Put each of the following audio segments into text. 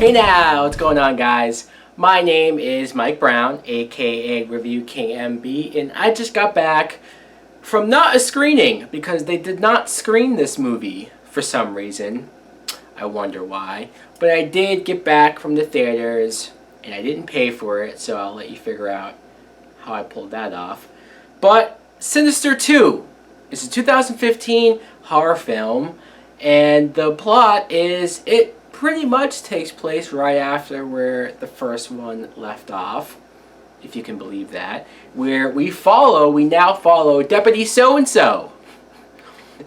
Hey now, what's going on, guys? My name is Mike Brown, aka ReviewKingMB, and I just got back from not a screening because they did not screen this movie for some reason. I wonder why. But I did get back from the theaters and I didn't pay for it, so I'll let you figure out how I pulled that off. But Sinister 2 is a 2015 horror film, and the plot is it pretty much takes place right after where the first one left off, if you can believe that, where we now follow Deputy So-and-so.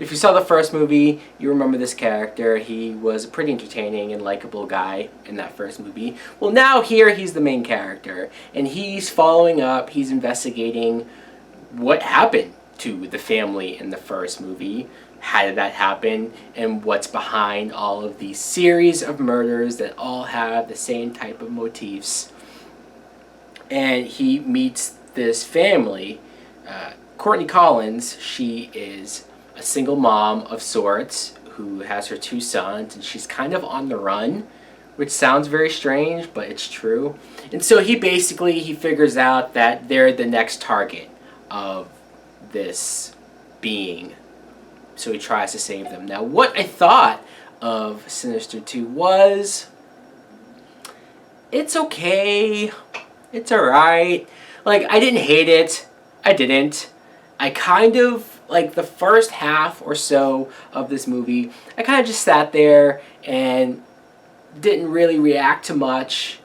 If you saw the first movie, you remember this character. He was a pretty entertaining and likable guy in that first movie. Well, now here he's the main character, and he's following up, he's investigating what happened to the family in the first movie. How did that happen, and what's behind all of these series of murders that all have the same type of motifs. And he meets this family. Courtney Collins, she is a single mom of sorts who has her two sons, and she's kind of on the run, which sounds very strange, but it's true. And so he figures out that they're the next target of this being. So he tries to save them. Now, what I thought of Sinister 2 was, it's okay. It's alright. Like, I didn't hate it. I didn't. I kind of, like, the first half or so of this movie, I kind of just sat there and didn't really react to much.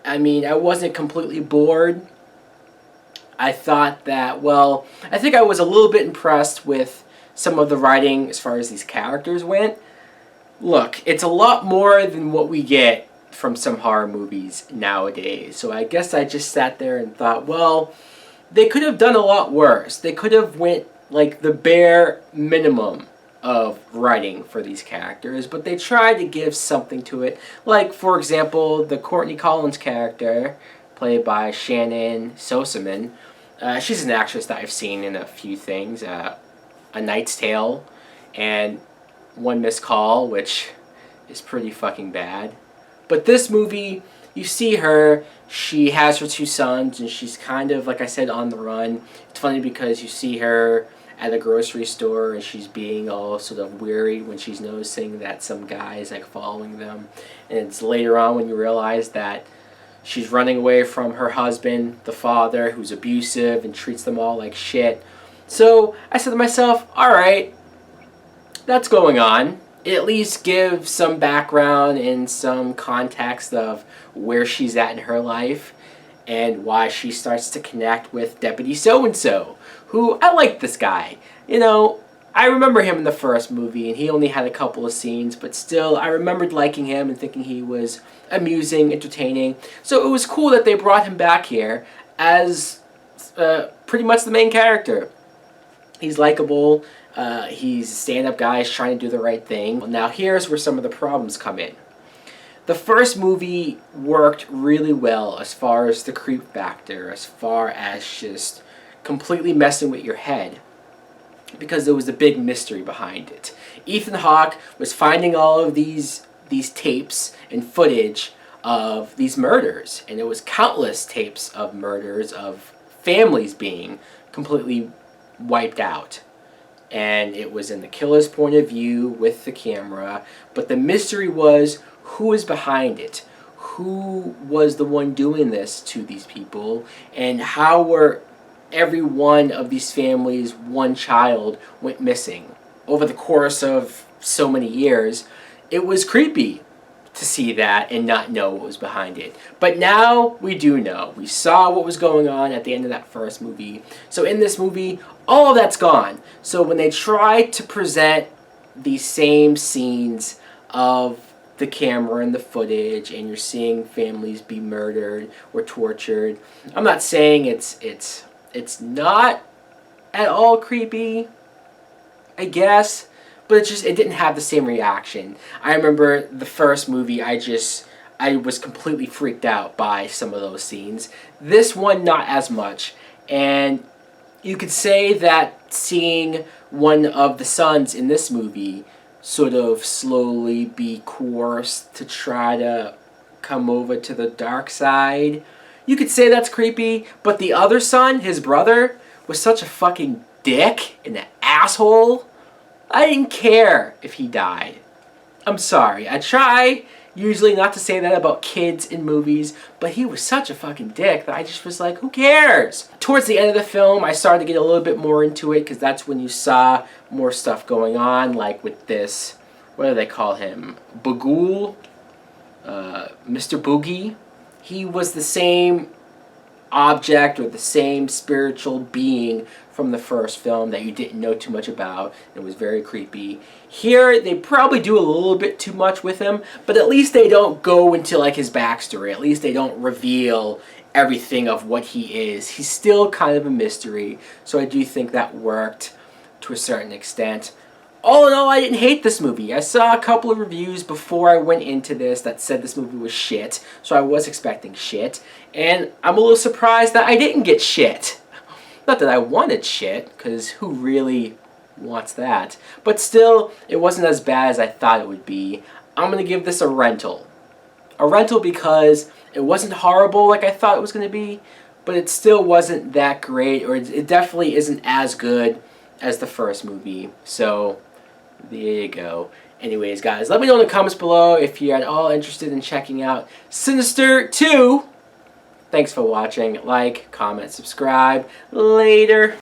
I mean, I wasn't completely bored. I thought that, well, I think I was a little bit impressed with some of the writing as far as these characters went. Look, it's a lot more than what we get from some horror movies nowadays. So I guess I just sat there and thought, well, they could have done a lot worse. They could have went like the bare minimum of writing for these characters, but they tried to give something to it. Like, for example, the Courtney Collins character, played by Shannon Sosaman. She's an actress that I've seen in a few things. A Knight's Tale, and One Missed Call, which is pretty fucking bad. But this movie, you see her, she has her two sons, and she's kind of, like I said, on the run. It's funny because you see her at a grocery store, and she's being all sort of weary when she's noticing that some guy is, like, following them. And it's later on when you realize that she's running away from her husband, the father, who's abusive and treats them all like shit. So I said to myself, alright, that's going on. It at least gives some background and some context of where she's at in her life and why she starts to connect with Deputy So-and-so, who, I like this guy. You know, I remember him in the first movie, and he only had a couple of scenes, but still, I remembered liking him and thinking he was amusing, entertaining. So it was cool that they brought him back here as pretty much the main character. He's likable, he's a stand-up guy, he's trying to do the right thing. Now here's where some of the problems come in. The first movie worked really well as far as the creep factor, as far as just completely messing with your head, because there was a big mystery behind it. Ethan Hawke was finding all of these tapes and footage of these murders, and it was countless tapes of murders of families being completely wiped out, and it was in the killer's point of view with the camera, but the mystery was who is behind it, who was the one doing this to these people, and how were every one of these families, one child went missing over the course of so many years. It was creepy to see that and not know what was behind it. But now we do know. We saw what was going on at the end of that first movie. So in this movie, all of that's gone. So when they try to present these same scenes of the camera and the footage, and you're seeing families be murdered or tortured, I'm not saying it's not at all creepy, I guess, but it didn't have the same reaction. I remember the first movie, I was completely freaked out by some of those scenes. This one, not as much. And you could say that seeing one of the sons in this movie sort of slowly be coerced to try to come over to the dark side. You could say that's creepy, but the other son, his brother, was such a fucking dick and an asshole. I didn't care if he died. I'm sorry. I try usually not to say that about kids in movies, but he was such a fucking dick that I just was like, who cares? Towards the end of the film, I started to get a little bit more into it because that's when you saw more stuff going on, like with this, what do they call him? Bagul? Mr. Boogie? He was the same object or the same spiritual being from the first film that you didn't know too much about. It was very creepy. Here, they probably do a little bit too much with him, but at least they don't go into like his backstory. At least they don't reveal everything of what he is. He's still kind of a mystery, so I do think that worked to a certain extent. All in all, I didn't hate this movie. I saw a couple of reviews before I went into this that said this movie was shit, so I was expecting shit, and I'm a little surprised that I didn't get shit. Not that I wanted shit, because who really wants that? But still, it wasn't as bad as I thought it would be. I'm going to give this a rental. A rental because it wasn't horrible like I thought it was going to be, but it still wasn't that great, or it definitely isn't as good as the first movie. So there you go. Anyways, guys, let me know in the comments below if you're at all interested in checking out Sinister 2. Thanks for watching. Like, comment, subscribe. Later.